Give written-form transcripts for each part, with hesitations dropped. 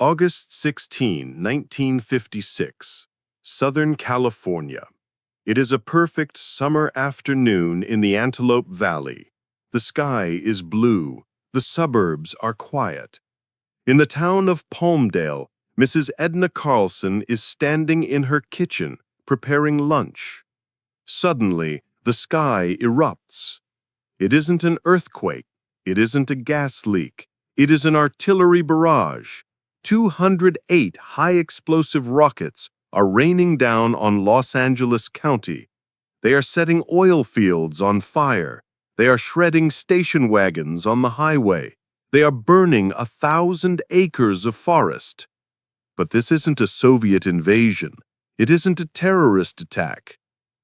August 16, 1956, Southern California. It is a perfect summer afternoon in the Antelope Valley. The sky is blue. The suburbs are quiet. In the town of Palmdale, Mrs. Edna Carlson is standing in her kitchen, preparing lunch. Suddenly, the sky erupts. It isn't an earthquake. It isn't a gas leak. It is an artillery barrage. 208 high-explosive rockets are raining down on Los Angeles County. They are setting oil fields on fire. They are shredding station wagons on the highway. They are burning 1,000 acres of forest. But this isn't a Soviet invasion. It isn't a terrorist attack.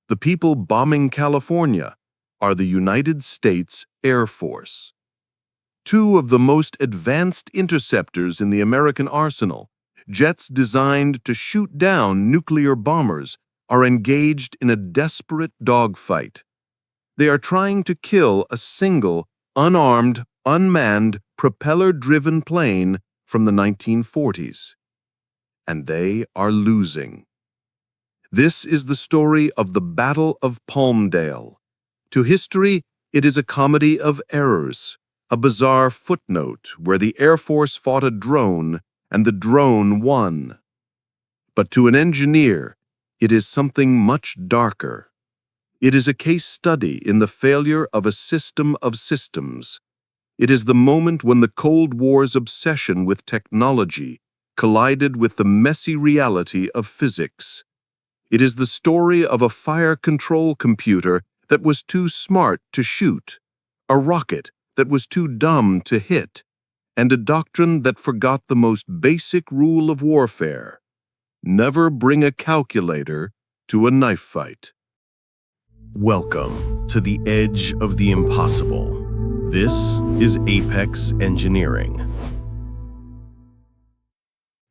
The people bombing California are the United States Air Force. Two of the most advanced interceptors in the American arsenal, jets designed to shoot down nuclear bombers, are engaged in a desperate dogfight. They are trying to kill a single, unarmed, unmanned, propeller-driven plane from the 1940s. And they are losing. This is the story of the Battle of Palmdale. To history, it is a comedy of errors, a bizarre footnote where the Air Force fought a drone and the drone won. But to an engineer, it is something much darker. It is a case study in the failure of a system of systems. It is the moment when the Cold War's obsession with technology collided with the messy reality of physics. It is the story of a fire control computer that was too smart to shoot, a rocket that was too dumb to hit, and a doctrine that forgot the most basic rule of warfare: never bring a calculator to a knife fight. Welcome to the edge of the impossible. This is Apex Engineering.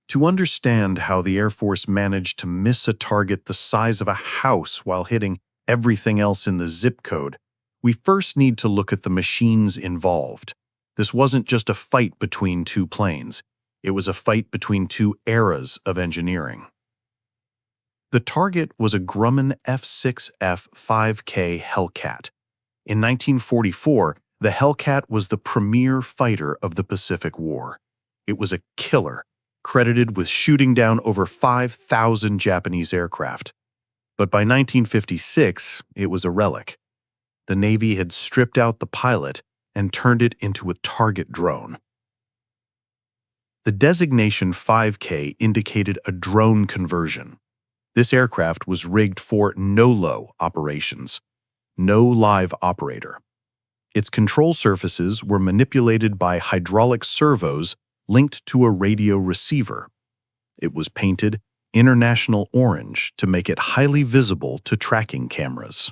To understand how the Air Force managed to miss a target the size of a house while hitting everything else in the zip code, we first need to look at the machines involved. This wasn't just a fight between two planes. It was a fight between two eras of engineering. The target was a Grumman F6F 5K Hellcat. In 1944, the Hellcat was the premier fighter of the Pacific War. It was a killer, credited with shooting down over 5,000 Japanese aircraft. But by 1956, it was a relic. The Navy had stripped out the pilot and turned it into a target drone. The designation 5K indicated a drone conversion. This aircraft was rigged for no-low operations, no live operator. Its control surfaces were manipulated by hydraulic servos linked to a radio receiver. It was painted international orange to make it highly visible to tracking cameras.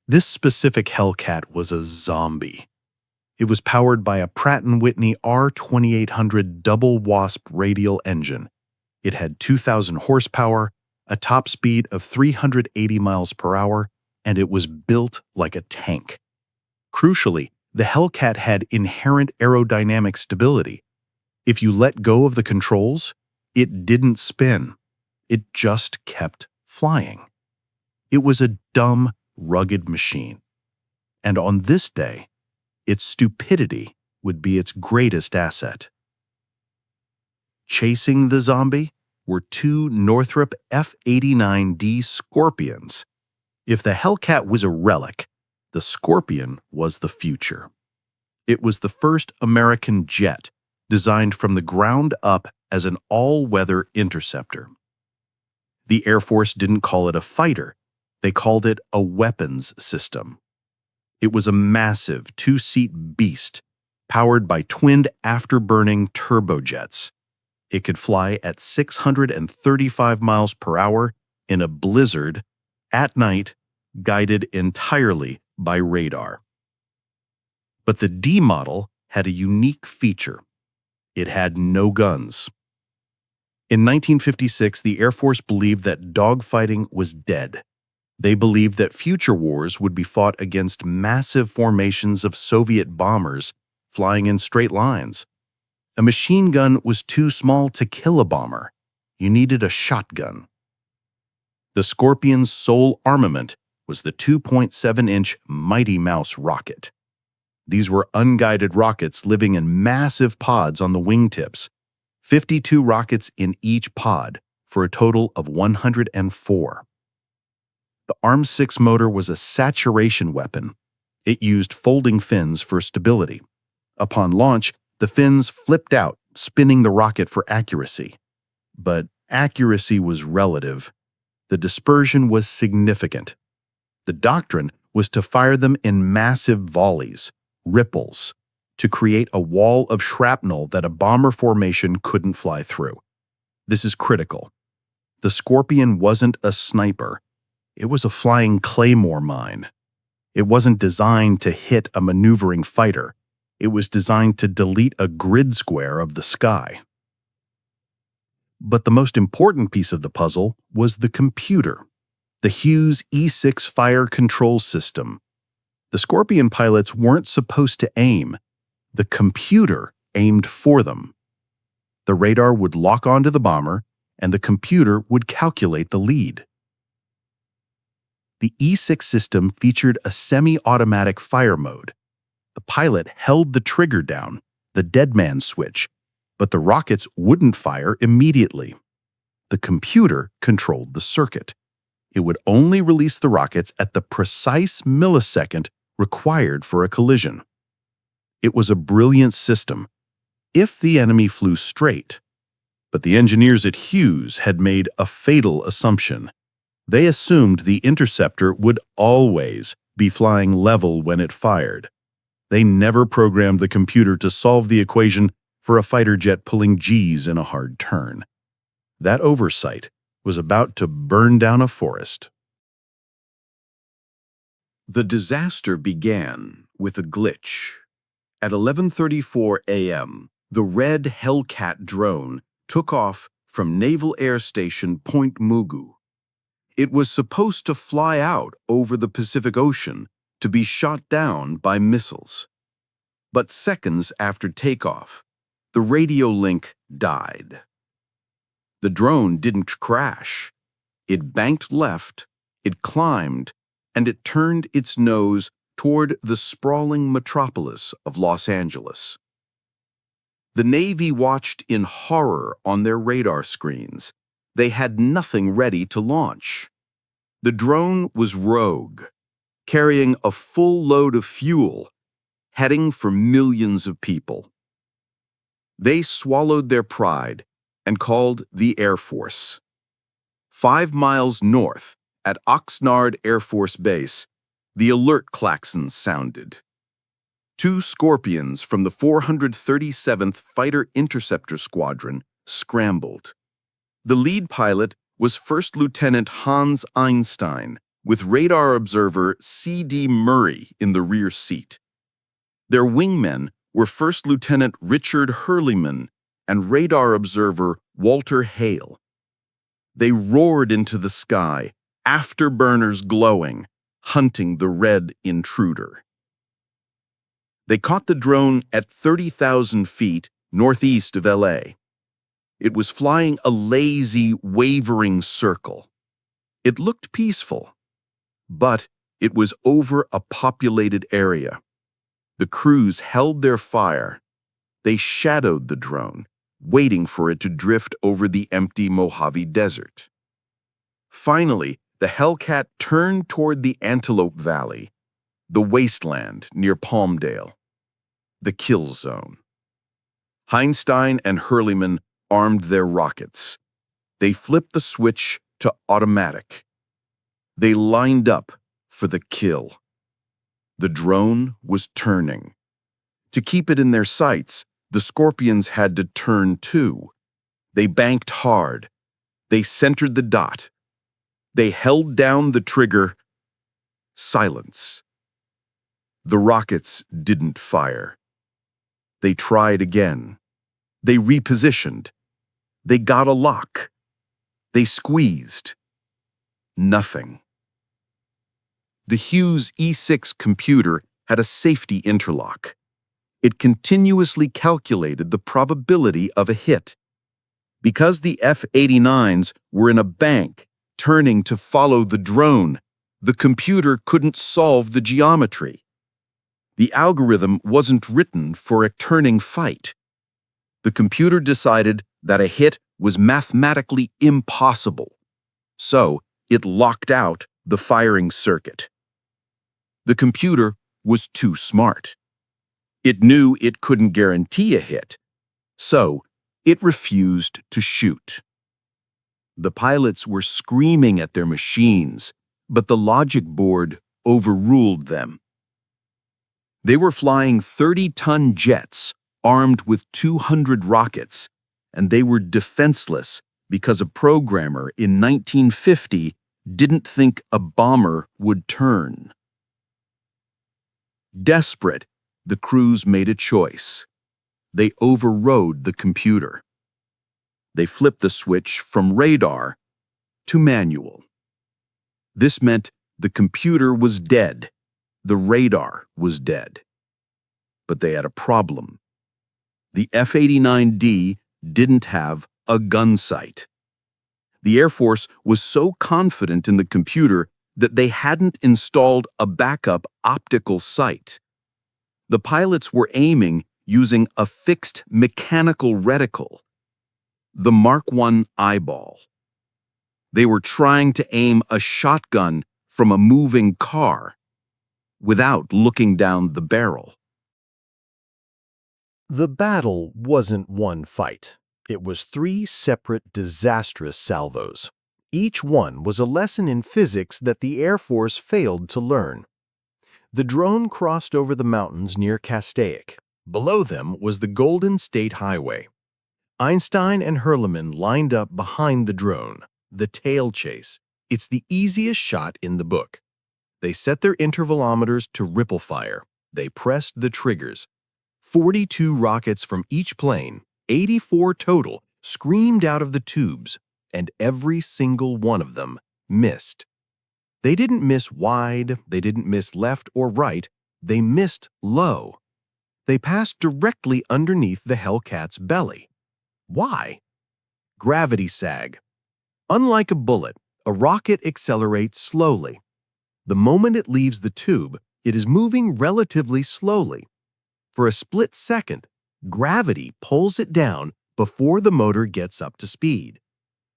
This specific Hellcat was a zombie. It was powered by a Pratt & Whitney R2800 double wasp radial engine. It had 2,000 horsepower, a top speed of 380 miles per hour, and it was built like a tank. Crucially, the Hellcat had inherent aerodynamic stability. If you let go of the controls, it didn't spin. It just kept flying. It was a dumb, rugged machine. And on this day, its stupidity would be its greatest asset. Chasing the zombie were two Northrop F-89D Scorpions. If the Hellcat was a relic, the Scorpion was the future. It was the first American jet designed from the ground up as an all-weather interceptor. The Air Force didn't call it a fighter. They called it a weapons system. It was a massive two-seat beast powered by twinned afterburning turbojets. It could fly at 635 miles per hour in a blizzard, at night, guided entirely by radar. But the D model had a unique feature. It had no guns. In 1956, the Air Force believed that dogfighting was dead. They believed that future wars would be fought against massive formations of Soviet bombers flying in straight lines. A machine gun was too small to kill a bomber. You needed a shotgun. The Scorpion's sole armament was the 2.7-inch Mighty Mouse rocket. These were unguided rockets living in massive pods on the wingtips, 52 rockets in each pod, for a total of 104. The ARM-6 motor was a saturation weapon. It used folding fins for stability. Upon launch, the fins flipped out, spinning the rocket for accuracy. But accuracy was relative. The dispersion was significant. The doctrine was to fire them in massive volleys, ripples, to create a wall of shrapnel that a bomber formation couldn't fly through. This is critical. The Scorpion wasn't a sniper. It was a flying claymore mine. It wasn't designed to hit a maneuvering fighter. It was designed to delete a grid square of the sky. But the most important piece of the puzzle was the computer, the Hughes E6 fire control system. The Scorpion pilots weren't supposed to aim. The computer aimed for them. The radar would lock onto the bomber, and the computer would calculate the lead. The E6 system featured a semi-automatic fire mode. The pilot held the trigger down, the dead man switch, but the rockets wouldn't fire immediately. The computer controlled the circuit. It would only release the rockets at the precise millisecond required for a collision. It was a brilliant system, if the enemy flew straight. But the engineers at Hughes had made a fatal assumption. They assumed the interceptor would always be flying level when it fired. They never programmed the computer to solve the equation for a fighter jet pulling G's in a hard turn. That oversight was about to burn down a forest. The disaster began with a glitch. At 11:34 a.m., the red Hellcat drone took off from Naval Air Station Point Mugu. It was supposed to fly out over the Pacific Ocean to be shot down by missiles. But seconds after takeoff, the radio link died. The drone didn't crash. It banked left, it climbed, and it turned its nose toward the sprawling metropolis of Los Angeles. The Navy watched in horror on their radar screens. They had nothing ready to launch. The drone was rogue, carrying a full load of fuel, heading for millions of people. They swallowed their pride and called the Air Force. 5 miles north, at Oxnard Air Force Base, the alert klaxons sounded. 2 Scorpions from the 437th Fighter Interceptor Squadron scrambled. The lead pilot was First Lieutenant Hans Einstein, with radar observer C.D. Murray in the rear seat. Their wingmen were First Lieutenant Richard Hurleyman and radar observer Walter Hale. They roared into the sky, afterburners glowing, hunting the red intruder. They caught the drone at 30,000 feet northeast of L.A. It was flying a lazy, wavering circle. It looked peaceful, but it was over a populated area. The crews held their fire. They shadowed the drone, waiting for it to drift over the empty Mojave Desert. Finally, the Hellcat turned toward the Antelope Valley, the wasteland near Palmdale, the kill zone. Einstein and Hurleyman armed their rockets. They flipped the switch to automatic. They lined up for the kill. The drone was turning. To keep it in their sights, the Scorpions had to turn too. They banked hard. They centered the dot. They held down the trigger. Silence. The rockets didn't fire. They tried again. They repositioned. They got a lock. They squeezed. Nothing. The Hughes E6 computer had a safety interlock. It continuously calculated the probability of a hit. Because the F-89s were in a bank, turning to follow the drone, the computer couldn't solve the geometry. The algorithm wasn't written for a turning fight. The computer decided that a hit was mathematically impossible, so it locked out the firing circuit. The computer was too smart. It knew it couldn't guarantee a hit, so it refused to shoot. The pilots were screaming at their machines, but the logic board overruled them. They were flying 30-ton jets armed with 200 rockets, and they were defenseless because a programmer in 1950 didn't think a bomber would turn. Desperate, the crews made a choice. They overrode the computer. They flipped the switch from radar to manual. This meant the computer was dead. The radar was dead. But they had a problem. The F-89D didn't have a gun sight. The Air Force was so confident in the computer that they hadn't installed a backup optical sight. The pilots were aiming using a fixed mechanical reticle, the Mark I eyeball. They were trying to aim a shotgun from a moving car without looking down the barrel. The battle wasn't one fight. It was 3 separate disastrous salvos. Each one was a lesson in physics that the Air Force failed to learn. The drone crossed over the mountains near Castaic. Below them was the Golden State Highway. Einstein and Hurleman lined up behind the drone, the tail chase. It's the easiest shot in the book. They set their intervalometers to ripple fire. They pressed the triggers. 42 rockets from each plane, 84 total, screamed out of the tubes, and every single one of them missed. They didn't miss wide, they didn't miss left or right, they missed low. They passed directly underneath the Hellcat's belly. Why? Gravity sag. Unlike a bullet, a rocket accelerates slowly. The moment it leaves the tube, it is moving relatively slowly. For a split second, gravity pulls it down before the motor gets up to speed.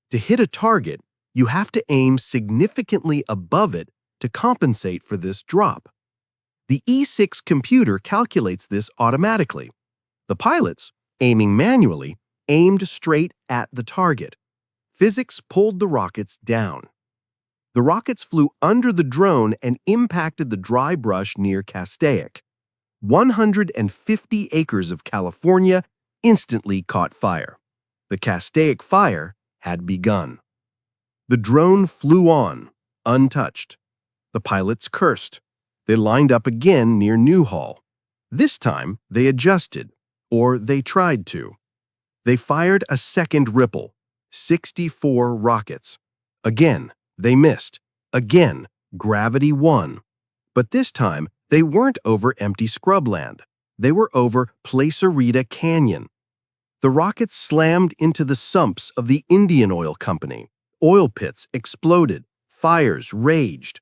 To hit a target, you have to aim significantly above it to compensate for this drop. The E6 computer calculates this automatically. The pilots, aiming manually, aimed straight at the target. Physics pulled the rockets down. The rockets flew under the drone and impacted the dry brush near Castaic. 150 acres of California instantly caught fire. The Castaic fire had begun. The drone flew on, untouched. The pilots cursed. They lined up again near Newhall. This time, they adjusted, or they tried to. They fired a second ripple, 64 rockets. Again, they missed. Again, gravity won. But this time, they weren't over empty scrubland. They were over Placerita Canyon. The rockets slammed into the sumps of the Indian Oil Company. Oil pits exploded. Fires raged.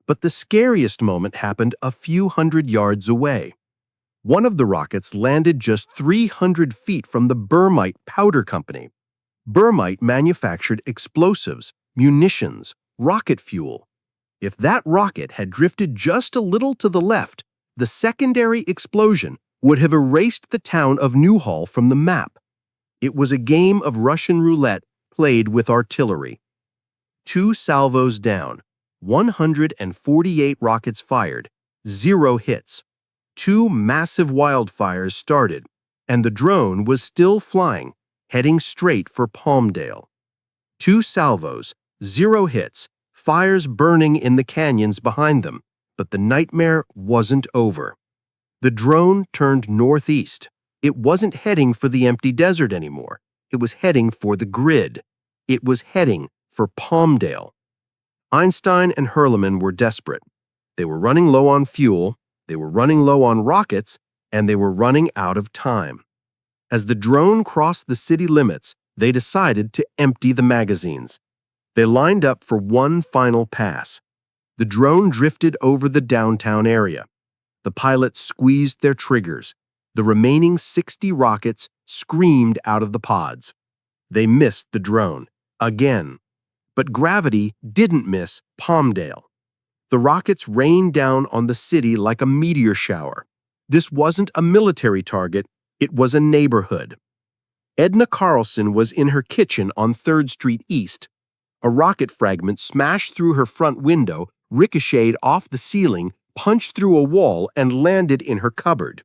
But the scariest moment happened a few hundred yards away. One of the rockets landed just 300 feet from the Burmite Powder Company. Burmite manufactured explosives, munitions, rocket fuel. If that rocket had drifted just a little to the left, the secondary explosion would have erased the town of Newhall from the map. It was a game of Russian roulette played with artillery. 2 salvos down, 148 rockets fired, 0 hits. 2 massive wildfires started, and the drone was still flying, heading straight for Palmdale. 2 salvos, 0 hits, fires burning in the canyons behind them, but the nightmare wasn't over. The drone turned northeast. It wasn't heading for the empty desert anymore. It was heading for the grid. It was heading for Palmdale. Einstein and Hurleman were desperate. They were running low on fuel, they were running low on rockets, and they were running out of time. As the drone crossed the city limits, they decided to empty the magazines. They lined up for one final pass. The drone drifted over the downtown area. The pilots squeezed their triggers. The remaining 60 rockets screamed out of the pods. They missed the drone, again. But gravity didn't miss Palmdale. The rockets rained down on the city like a meteor shower. This wasn't a military target, it was a neighborhood. Edna Carlson was in her kitchen on 3rd Street East. A rocket fragment smashed through her front window, ricocheted off the ceiling, punched through a wall, and landed in her cupboard.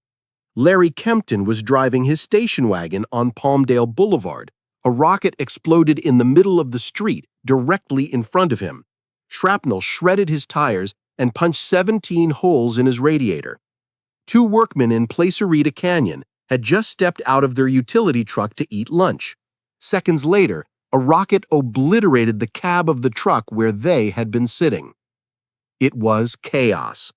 Larry Kempton was driving his station wagon on Palmdale Boulevard. A rocket exploded in the middle of the street, directly in front of him. Shrapnel shredded his tires and punched 17 holes in his radiator. 2 workmen in Placerita Canyon had just stepped out of their utility truck to eat lunch. Seconds later, a rocket obliterated the cab of the truck where they had been sitting. It was chaos.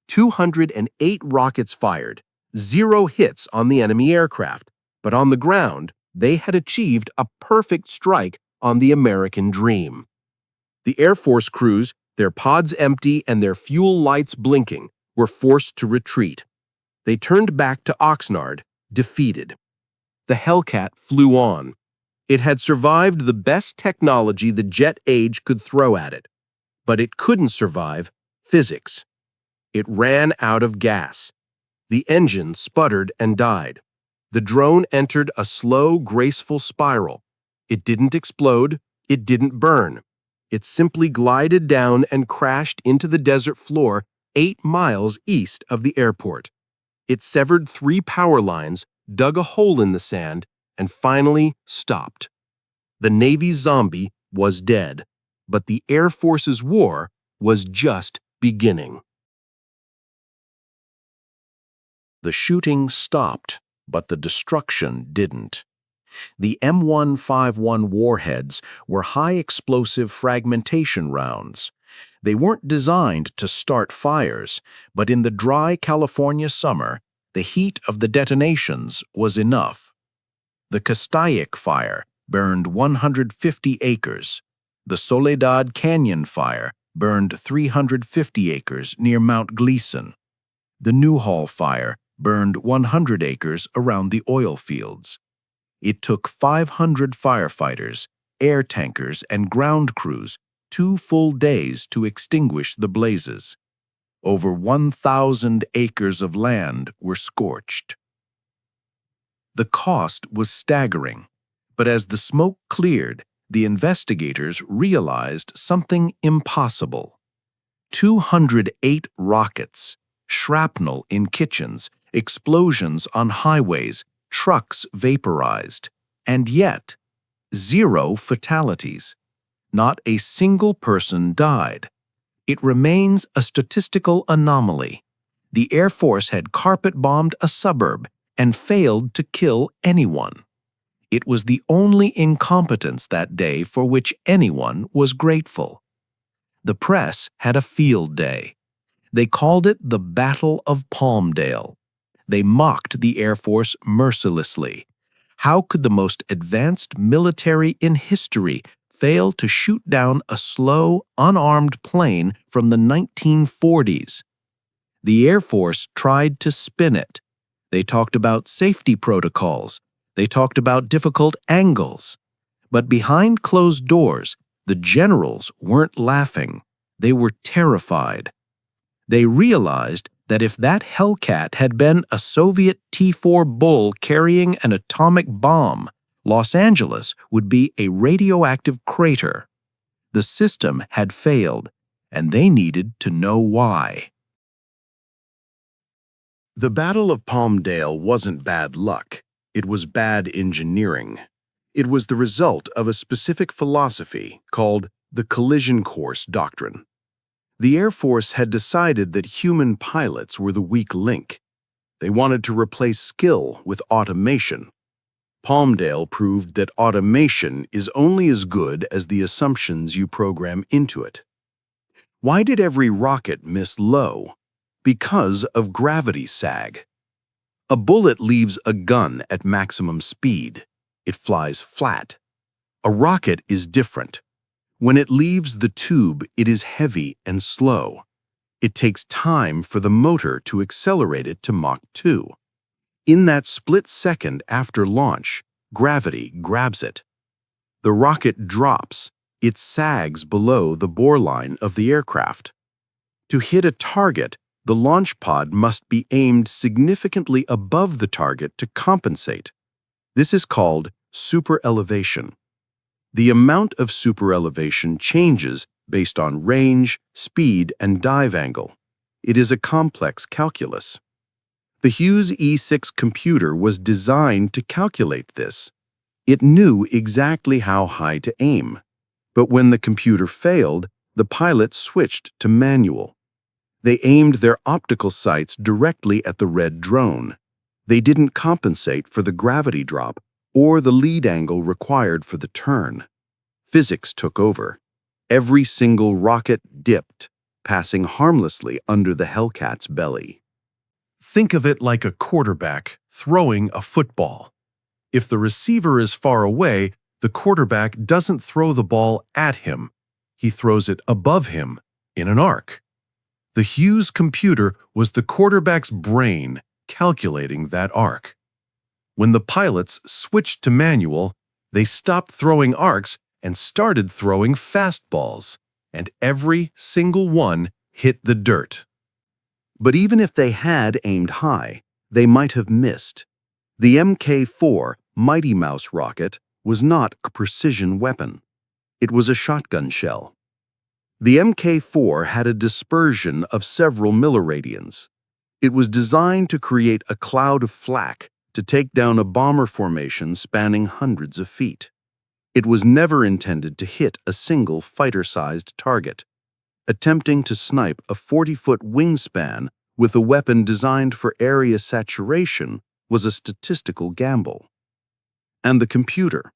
208 rockets fired, 0 hits on the enemy aircraft, but on the ground, they had achieved a perfect strike on the American dream. The Air Force crews, their pods empty and their fuel lights blinking, were forced to retreat. They turned back to Oxnard, defeated. The Hellcat flew on. It had survived the best technology the jet age could throw at it, but it couldn't survive physics. It ran out of gas. The engine sputtered and died. The drone entered a slow, graceful spiral. It didn't explode. It didn't burn. It simply glided down and crashed into the desert floor 8 miles east of the airport. It severed 3 power lines, dug a hole in the sand, and finally stopped. The Navy's zombie was dead, but the Air Force's war was just beginning. The shooting stopped, but the destruction didn't. The M151 warheads were high-explosive fragmentation rounds. They weren't designed to start fires, but in the dry California summer, the heat of the detonations was enough. The Castaic fire burned 150 acres. The Soledad Canyon fire burned 350 acres near Mount Gleason. The Newhall fire burned 100 acres around the oil fields. It took 500 firefighters, air tankers, and ground crews 2 full days to extinguish the blazes. Over 1,000 acres of land were scorched. The cost was staggering, but as the smoke cleared, the investigators realized something impossible. 208 rockets, shrapnel in kitchens, explosions on highways, trucks vaporized, and yet 0 fatalities. Not a single person died. It remains a statistical anomaly. The Air Force had carpet-bombed a suburb and failed to kill anyone. It was the only incompetence that day for which anyone was grateful. The press had a field day. They called it the Battle of Palmdale. They mocked the Air Force mercilessly. How could the most advanced military in history fail to shoot down a slow, unarmed plane from the 1940s? The Air Force tried to spin it. They talked about safety protocols. They talked about difficult angles. But behind closed doors, the generals weren't laughing. They were terrified. They realized that if that Hellcat had been a Soviet T-4 Bull carrying an atomic bomb, Los Angeles would be a radioactive crater. The system had failed, and they needed to know why. The Battle of Palmdale wasn't bad luck. It was bad engineering. It was the result of a specific philosophy called the collision course doctrine. The Air Force had decided that human pilots were the weak link. They wanted to replace skill with automation. Palmdale proved that automation is only as good as the assumptions you program into it. Why did every rocket miss low? Because of gravity sag. A bullet leaves a gun at maximum speed. It flies flat. A rocket is different. When it leaves the tube, it is heavy and slow. It takes time for the motor to accelerate it to Mach 2. In that split second after launch, gravity grabs it. The rocket drops. It sags below the bore line of the aircraft. To hit a target, the launch pod must be aimed significantly above the target to compensate. This is called superelevation. The amount of superelevation changes based on range, speed, and dive angle. It is a complex calculus. The Hughes E6 computer was designed to calculate this. It knew exactly how high to aim. But when the computer failed, the pilot switched to manual. They aimed their optical sights directly at the red drone. They didn't compensate for the gravity drop or the lead angle required for the turn. Physics took over. Every single rocket dipped, passing harmlessly under the Hellcat's belly. Think of it like a quarterback throwing a football. If the receiver is far away, the quarterback doesn't throw the ball at him. He throws it above him in an arc. The Hughes computer was the quarterback's brain calculating that arc. When the pilots switched to manual, they stopped throwing arcs and started throwing fastballs, and every single one hit the dirt. But even if they had aimed high, they might have missed. The Mk4 Mighty Mouse rocket was not a precision weapon. It was a shotgun shell. The Mk4 had a dispersion of several milliradians. It was designed to create a cloud of flak to take down a bomber formation spanning hundreds of feet. It was never intended to hit a single fighter-sized target. Attempting to snipe a 40-foot wingspan with a weapon designed for area saturation was a statistical gamble. And the computer,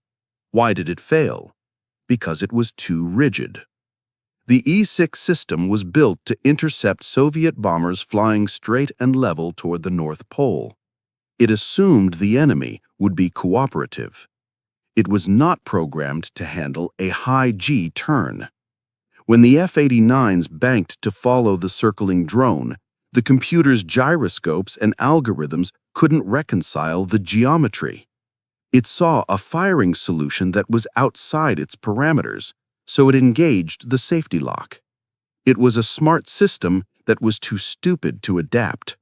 why did it fail? Because it was too rigid. The E6 system was built to intercept Soviet bombers flying straight and level toward the North Pole. It assumed the enemy would be cooperative. It was not programmed to handle a high G turn. When the F-89s banked to follow the circling drone, the computer's gyroscopes and algorithms couldn't reconcile the geometry. It saw a firing solution that was outside its parameters, so it engaged the safety lock. It was a smart system that was too stupid to adapt.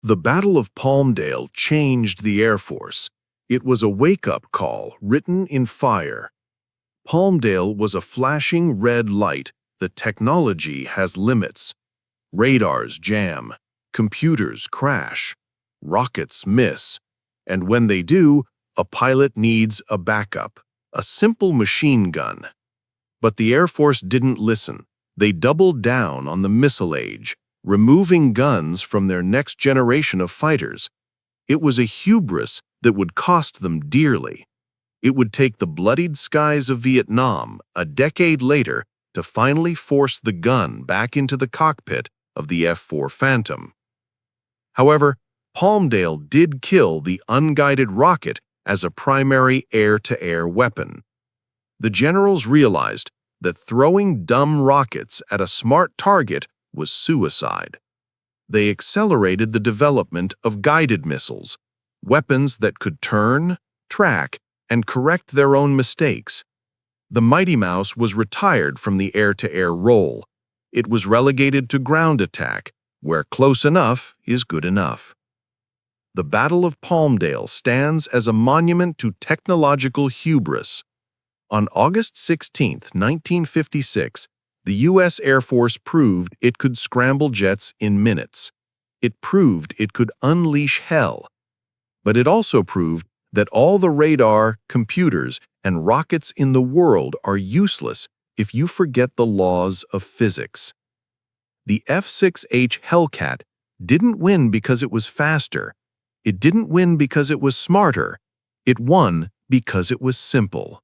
The Battle of Palmdale changed the Air Force. It was a wake-up call written in fire. Palmdale was a flashing red light that technology has limits. Radars jam, computers crash, rockets miss, and when they do, a pilot needs a backup, a simple machine gun. But the Air Force didn't listen. They doubled down on the missile age, removing guns from their next generation of fighters. It was a hubris that would cost them dearly. It would take the bloodied skies of Vietnam a decade later to finally force the gun back into the cockpit of the F-4 Phantom. However, Palmdale did kill the unguided rocket as a primary air-to-air weapon. The generals realized that throwing dumb rockets at a smart target was suicide. They accelerated the development of guided missiles, weapons that could turn, track, and correct their own mistakes. The Mighty Mouse was retired from the air-to-air role. It was relegated to ground attack, where close enough is good enough. The Battle of Palmdale stands as a monument to technological hubris. On August 16, 1956, the U.S. Air Force proved it could scramble jets in minutes. It proved it could unleash hell. But it also proved that all the radar, computers, and rockets in the world are useless if you forget the laws of physics. The F6F Hellcat didn't win because it was faster. It didn't win because it was smarter. It won because it was simple.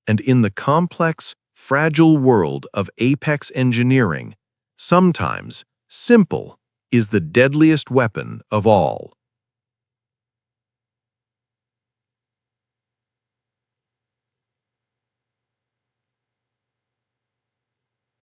And in the complex, fragile world of apex engineering, sometimes simple is the deadliest weapon of all.